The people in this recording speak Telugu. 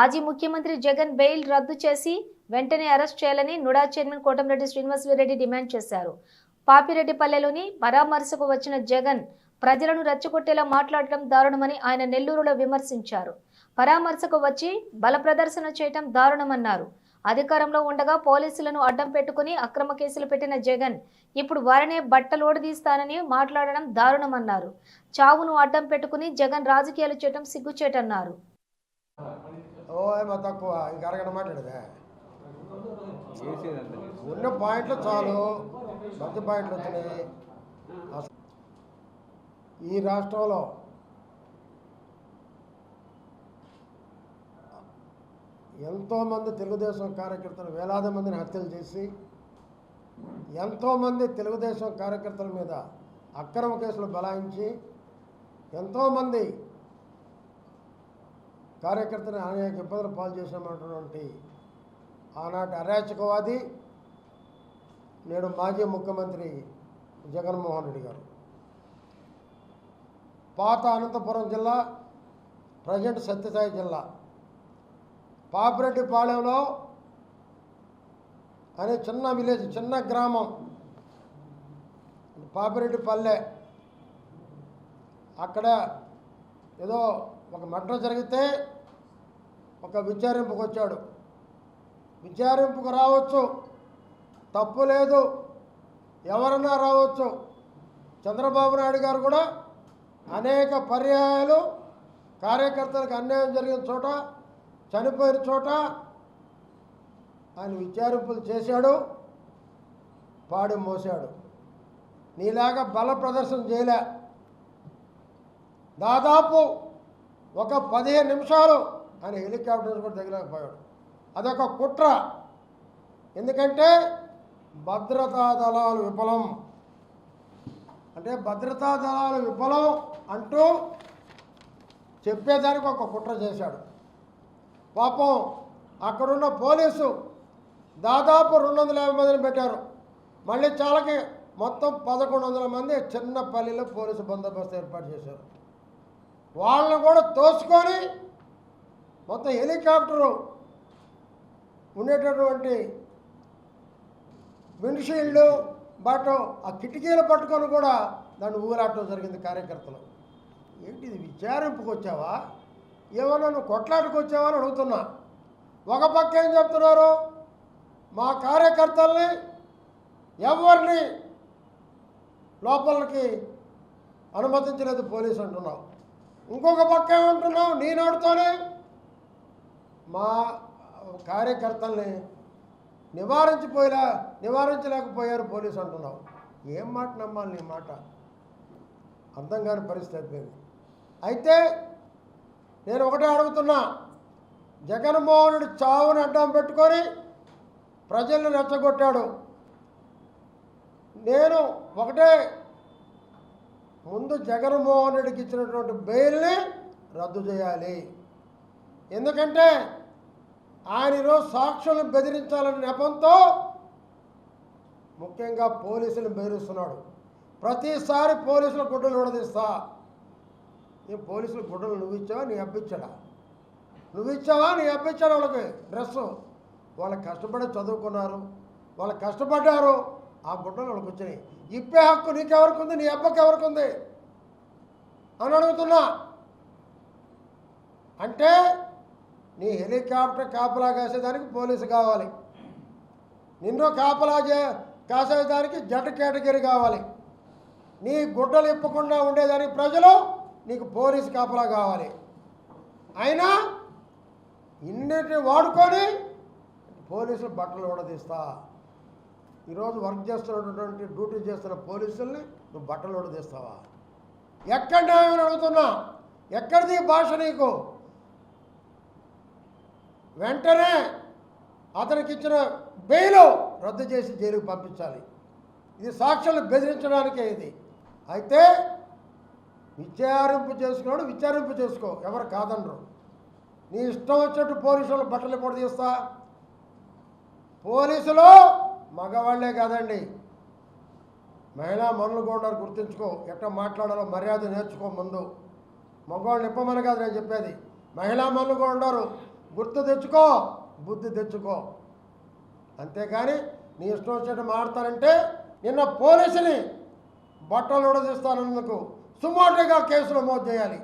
మాజీ ముఖ్యమంత్రి జగన్ బెయిల్ రద్దు చేసి వెంటనే అరెస్ట్ చేయాలని నుడా చైర్మన్ కోటంరెడ్డి శ్రీనివాసరెడ్డి డిమాండ్ చేశారు. పాపిరెడ్డిపల్లెలోని పరామర్శకు వచ్చిన జగన్ ప్రజలను రెచ్చగొట్టేలా మాట్లాడటం దారుణమని ఆయన నెల్లూరులో విమర్శించారు. పరామర్శకు వచ్చి బల ప్రదర్శన చేయటం దారుణమన్నారు. అధికారంలో ఉండగా పోలీసులను అడ్డం పెట్టుకుని అక్రమ కేసులు పెట్టిన జగన్ ఇప్పుడు వారినే బట్టలోడదీస్తానని మాట్లాడడం దారుణమన్నారు. చావును అడ్డం పెట్టుకుని జగన్ రాజకీయాలు చేయటం సిగ్గుచేటన్నారు. ఉన్న పాయింట్లు చాలు, పెద్ద పాయింట్లు వచ్చినాయి. ఈ రాష్ట్రంలో ఎంతోమంది తెలుగుదేశం కార్యకర్తలు వేలాది మందిని హత్యలు చేసి ఎంతోమంది తెలుగుదేశం కార్యకర్తల మీద అక్రమ కేసులు బలాయించి ఎంతోమంది కార్యకర్తలు అనేక ఇబ్బందులు పాలు చేసినటువంటి ఆనాటి అరాచకవాది నేడు మాజీ ముఖ్యమంత్రి జగన్మోహన్ రెడ్డి గారు పాత అనంతపురం జిల్లా, ప్రజెంట్ సత్యసాయి జిల్లా పాపిరెడ్డిపాళెంలో అనే చిన్న విలేజ్, చిన్న గ్రామం పాపిరెడ్డిపల్లె. అక్కడ ఏదో ఒక మర్డర్ జరిగితే ఒక విచారింపుకు వచ్చాడు. విచారింపుకు రావచ్చు, తప్పు లేదు, ఎవరన్నా రావచ్చు. చంద్రబాబు నాయుడు గారు కూడా అనేక పర్యాయాలు కార్యకర్తలకు అన్యాయం జరిగిన చోట, చనిపోయిన చోట ఆయన విచారింపులు చేశాడు, పాడి మోసాడు. నీలాగా బల ప్రదర్శన చేయలే. దాదాపు ఒక 15 నిమిషాలు ఆయన హెలికాప్టర్స్ కూడా దిగలేకపోయాడు. అదొక కుట్ర. ఎందుకంటే భద్రతా దళాలు విఫలం అంటే భద్రతా దళాలు విఫలం అంటూ చెప్పేదానికి ఒక కుట్ర చేశాడు. పాపం అక్కడున్న పోలీసు దాదాపు 250 మందిని పెట్టారు. మళ్ళీ చాలాకి మొత్తం 1100 మంది చిన్నపల్లిలో పోలీసు బందోబస్తు ఏర్పాటు చేశారు. వాళ్ళని కూడా తోసుకొని మొత్తం హెలికాప్టరు ఉండేటటువంటి విండ్షీల్డ్ బట్ ఆ కిటికీలు పట్టుకొని కూడా దాన్ని ఊరాటం జరిగింది కార్యకర్తలు. ఏంటిది, విచారింపుకు వచ్చావా, ఏమన్నా నువ్వు కొట్లాటకు వచ్చావా అని అడుగుతున్నా. ఒక పక్క ఏం చెప్తున్నారు, మా కార్యకర్తల్ని ఎవరిని లోపలికి అనుమతించలేదు పోలీసు అంటున్నావు. ఇంకొక పక్క ఏమంటున్నావు, నీ నోటితోనే మా కార్యకర్తల్ని నివారించలేకపోయారు పోలీసు అంటున్నావు. ఏం మాట నమ్మాలి నీ మాట? అర్థం కాని పరిస్థితి అయిపోయింది. అయితే నేను ఒకటే అడుగుతున్నా, జగన్మోహన్ రెడ్డి చావుని అడ్డం పెట్టుకొని ప్రజల్ని రెచ్చగొట్టాడు. నేను ఒకటే, ముందు జగన్మోహన్ రెడ్డికి ఇచ్చినటువంటి బెయిల్ని రద్దు చేయాలి. ఎందుకంటే ఆయన ఈరోజు సాక్షులను బెదిరించాలనే నెపంతో ముఖ్యంగా పోలీసులను బెదిరిస్తున్నాడు. ప్రతిసారి పోలీసుల గుడ్డలు ఉడదీస్తా. ఈ పోలీసుల గుడ్డలు నువ్వు ఇచ్చావా, నీ అబ్బిచ్చాడా? నువ్వు ఇచ్చావా, నీ అబ్బిచ్చాడు? వాళ్ళకి డ్రెస్సు, వాళ్ళకి కష్టపడి చదువుకున్నారు, వాళ్ళు కష్టపడ్డారు, ఆ గుడ్డలు వాళ్ళకి వచ్చినాయి. ఇప్పే హక్కు నీకెవరికి ఉంది, నీ అబ్బకి ఎవరికి ఉంది అని అడుగుతున్నా. అంటే నీ హెలికాప్టర్ కాపలా కాసేదానికి పోలీసు కావాలి, నిన్ను కాపలా కాసేదానికి జట్ కేటగిరీ కావాలి, నీ గుడ్డలు ఇప్పకుండా ఉండేదానికి ప్రజలు నీకు పోలీసు కాపలా కావాలి. అయినా ఇన్నిటిని వాడుకొని పోలీసులు బట్టలు ఉడదీస్తా. ఈరోజు వర్క్ చేస్తున్నటువంటి డ్యూటీ చేస్తున్న పోలీసుల్ని నువ్వు బట్టలు ఉడదీస్తావా? ఎక్కడ న్యాయం అడుగుతున్నా, ఎక్కడిది భాష నీకు? వెంటనే అతనికి ఇచ్చిన బెయిల్ రద్దు చేసి జైలుకు పంపించాలి. ఇది సాక్షులను బెదిరించడానికే ఇది. అయితే విచారింపు చేసుకో, ఎవరు కాదనరు. నీ ఇష్టం వచ్చినట్టు పోలీసులు బట్టలు కూడా తీస్తా. పోలీసులు మగవాళ్లే కాదండి, మహిళా మనులు కూడా గుర్తుంచుకో. ఎట్లా మాట్లాడాలో మర్యాద నేర్చుకో. ముందు మగవాళ్ళని ఇప్పమని కాదు నేను చెప్పేది, మహిళా మనులు కూడా ఉన్నారు. గుర్తు తెచ్చుకో, బుద్ధి తెచ్చుకో. అంతేకాని నీ ఇష్టం వచ్చేట్టు మాడతానంటే నిన్న పోలీసుని బట్టలు ఉడదీస్తానందుకు సుమోటోగా కేసు నమోదు చేయాలి.